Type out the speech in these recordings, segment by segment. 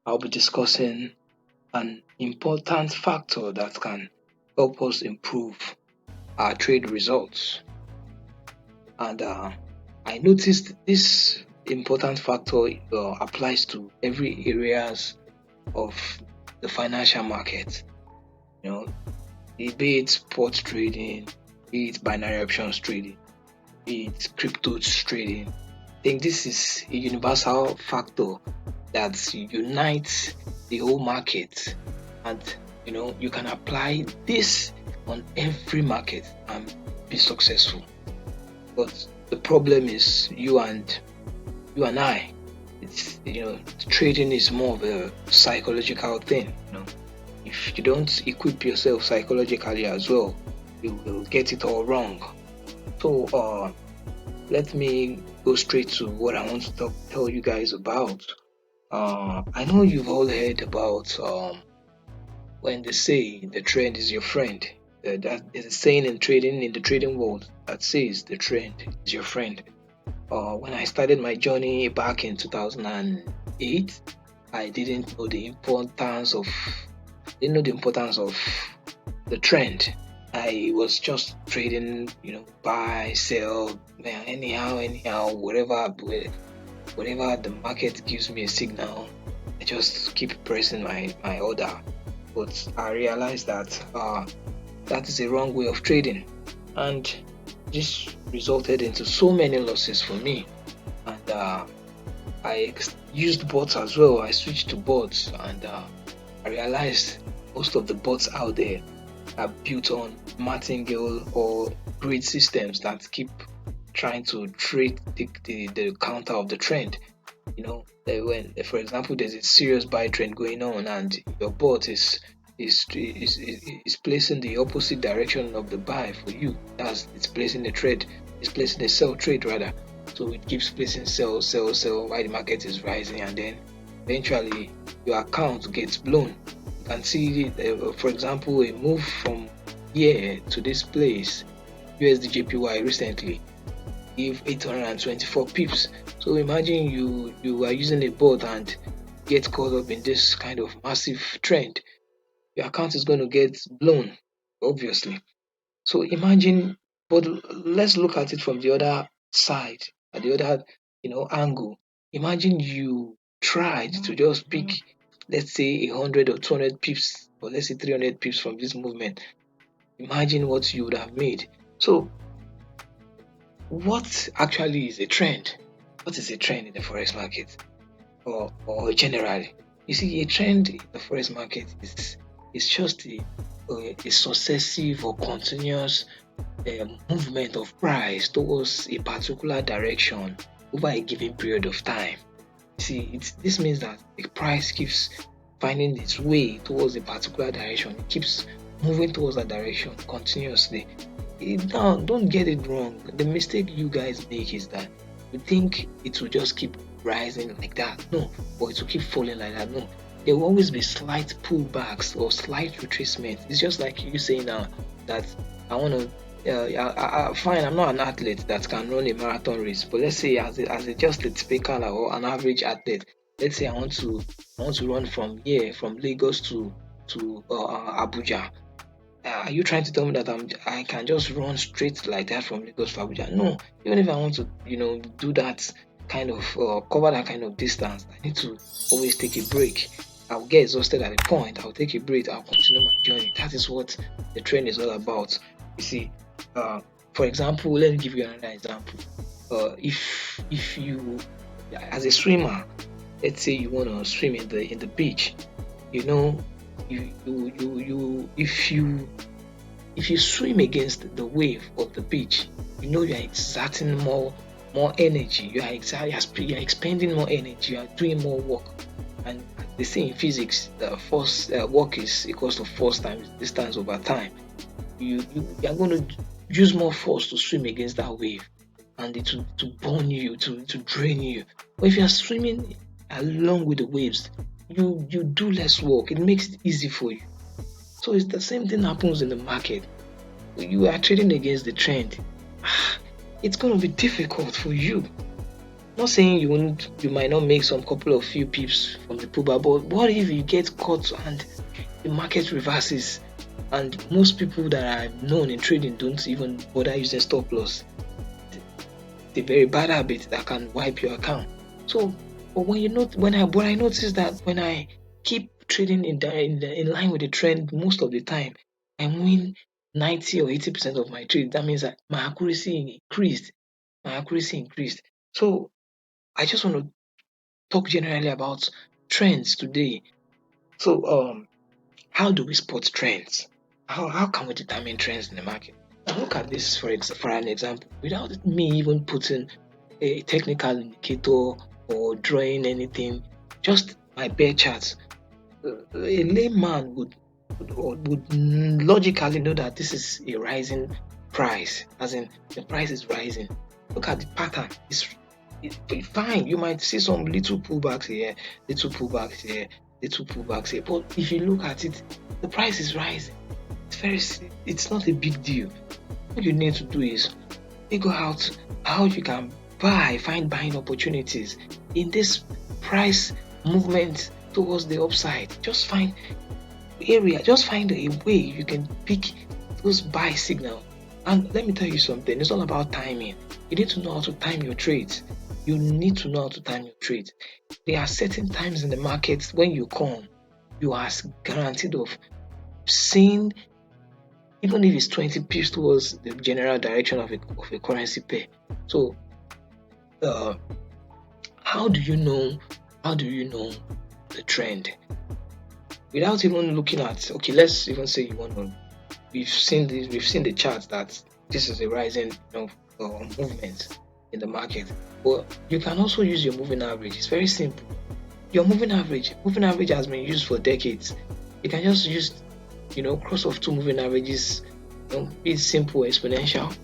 I'll be discussing an important factor that can help us improve our trade results. And I noticed this important factor applies to every areas of the financial market. You know, be it spot trading, be it binary options trading, be it crypto trading. I think this is a universal factor that unites the whole market, and you can apply this on every market and be successful. But the problem is you and I. It's trading is more of a psychological thing. If you don't equip yourself psychologically as well, you will get it all wrong. So let me go straight to what I want to tell you guys about. I know you've all heard about when they say the trend is your friend. That is a saying in the trading world that says the trend is your friend. When I started my journey back in 2008, I didn't know the importance of the trend. I was just trading, buy, sell, anyhow, whatever the market gives me a signal, I just keep pressing my order. But I realized that that is a wrong way of trading, and this resulted into so many losses for me. And I used bots as well. I switched to bots, and I realized most of the bots out there are built on martingale or grid systems that keep trying to trade the counter of the trend. When, for example, there's a serious buy trend going on, and your bot is placing the opposite direction of the buy for you. It's placing a trade, it's placing a sell trade rather. So it keeps placing sell while the market is rising, and then eventually your account gets blown. You can see, for example, a move from here to this place, USDJPY recently gave 824 pips. So imagine you are using a bot and get caught up in this kind of massive trend. Your account is going to get blown, obviously. So imagine, but let's look at it from the other side, at the other angle. Imagine you tried to just pick, let's say, 100 or 200 pips, or let's say 300 pips from this movement. Imagine what you would have made. So what actually is a trend? What is a trend in the forex market, or generally? You see, a trend in the forex market is just a successive or continuous movement of price towards a particular direction over a given period of time. See, this means that the price keeps finding its way towards a particular direction. It keeps moving towards that direction continuously. Now, don't get it wrong. The mistake you guys make is that you think it will just keep rising like that. No, or it will keep falling like that. No, there will always be slight pullbacks or slight retracements. It's just like you say now that I want to. Fine, I'm not an athlete that can run a marathon race, but let's say as just a typical or an average athlete, let's say I want to run from Lagos to Abuja. Are you trying to tell me that I can just run straight like that from Lagos to Abuja? No. Even if I want to, do that kind of cover that kind of distance, I need to always take a break. I'll get exhausted at a point. I'll take a break. I'll continue my journey. That is what the trend is all about. You see, for example, let me give you another example. If you, as a swimmer, let's say you want to swim in the beach, if you swim against the wave of the beach, you are exerting more energy. You are expending more energy. You are doing more work. And they say in physics, the force work is equals to force times distance over time. You are going to use more force to swim against that wave, and it to burn you, to drain you. But if you are swimming along with the waves, you do less work. It makes it easy for you. So it's the same thing happens in the market. You are trading against the trend. It's going to be difficult for you. not saying you might not make some couple of few pips from the pullback, but what if you get caught and the market reverses? And most people that I've known in trading don't even bother using stop loss. The very bad habit that can wipe your account. So, but when I notice that when I keep trading in line with the trend most of the time, I win 90 or 80% of my trade. That means that my accuracy increased. So I just want to talk generally about trends today. So how do we spot trends? How can we determine trends in the market? Now look at this for an example, without me even putting a technical indicator or drawing anything, just my bare charts. A layman would logically know that this is a rising price, as in the price is rising. Look at the pattern. It's fine. You might see some little pullbacks here, little pullbacks here, little pullbacks here. But if you look at it, the price is rising. It's not a big deal. What you need to do is figure out how you can find buying opportunities in this price movement towards the upside. Just find a way you can pick those buy signal. And let me tell you something, it's all about timing. You need to know how to time your trades. There are certain times in the market when you come, you are guaranteed of seeing, even if it's 20 pips towards the general direction of a currency pair. So how do you know the trend? Without even looking at, okay, let's even say we've seen the chart that this is a rising movement in the market. But you can also use your moving average. It's very simple. Your moving average has been used for decades. You can just use cross of two moving averages. It's simple, exponential.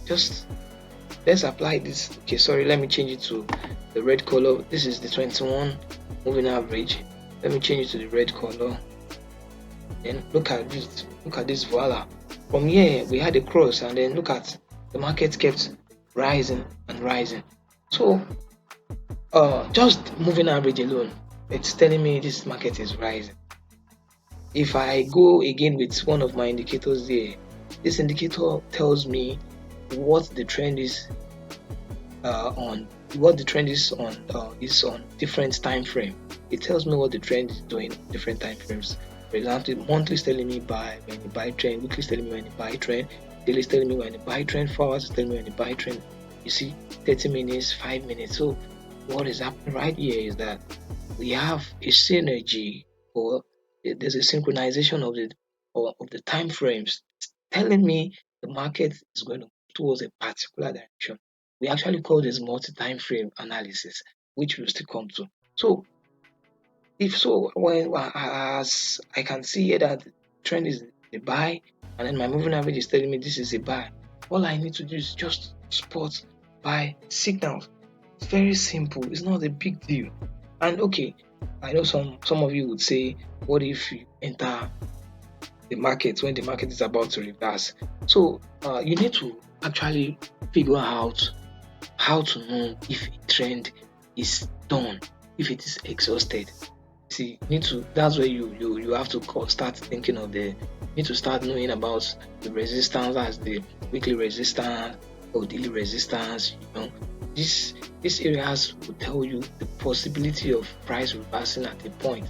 Just let's apply this. Okay, sorry, let me change it to the red color. This is the 21 moving average. Let me change it to the red color. Then look at this, voila. From here we had a cross, and then look at the market kept rising and rising. So just moving average alone, it's telling me this market is rising. If I go again with one of my indicators there, this indicator tells me what the trend is on different time frame. It tells me what the trend is doing in different time frames. For example, monthly is telling me buy when you buy trend, weekly is telling me when you buy trend, daily is telling me when you buy trend, 4 hours is telling me when you buy trend. You see, 30 minutes, 5 minutes. So what is happening right here is that we have a synergy, or there's a synchronization of the time frames telling me the market is going towards a particular direction. We actually call this multi-time frame analysis, which we'll still come to. So as I can see here that trend is a buy, and then my moving average is telling me this is a buy, all I need to do is just spot buy signals. It's very simple. It's not a big deal. And okay, I know some of you would say, what if you enter the market when the market is about to reverse? So you need to actually figure out how to know if a trend is done, if it is exhausted. See, that's where you have to start thinking of need to start knowing about the resistance as the weekly resistance or daily resistance. These areas will tell you the possibility of price reversing at a point.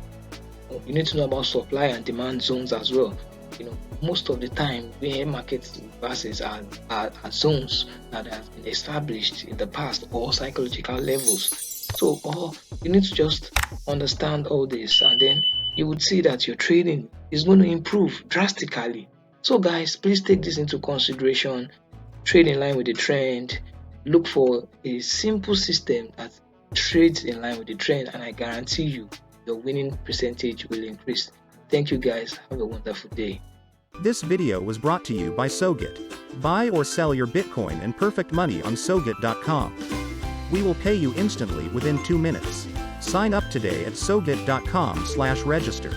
You need to know about supply and demand zones as well. Most of the time where market reverses are zones that have been established in the past, or psychological levels. So you need to just understand all this, and then you would see that your trading is going to improve drastically. So guys, please take this into consideration. Trade in line with the trend. Look for a simple system that trades in line with the trend, and I guarantee you your winning percentage will increase. Thank you guys. Have a wonderful day. This video was brought to you by SoGit. Buy or sell your Bitcoin and perfect money on SoGit.com. We will pay you instantly within 2 minutes. Sign up today at sogit.com/register.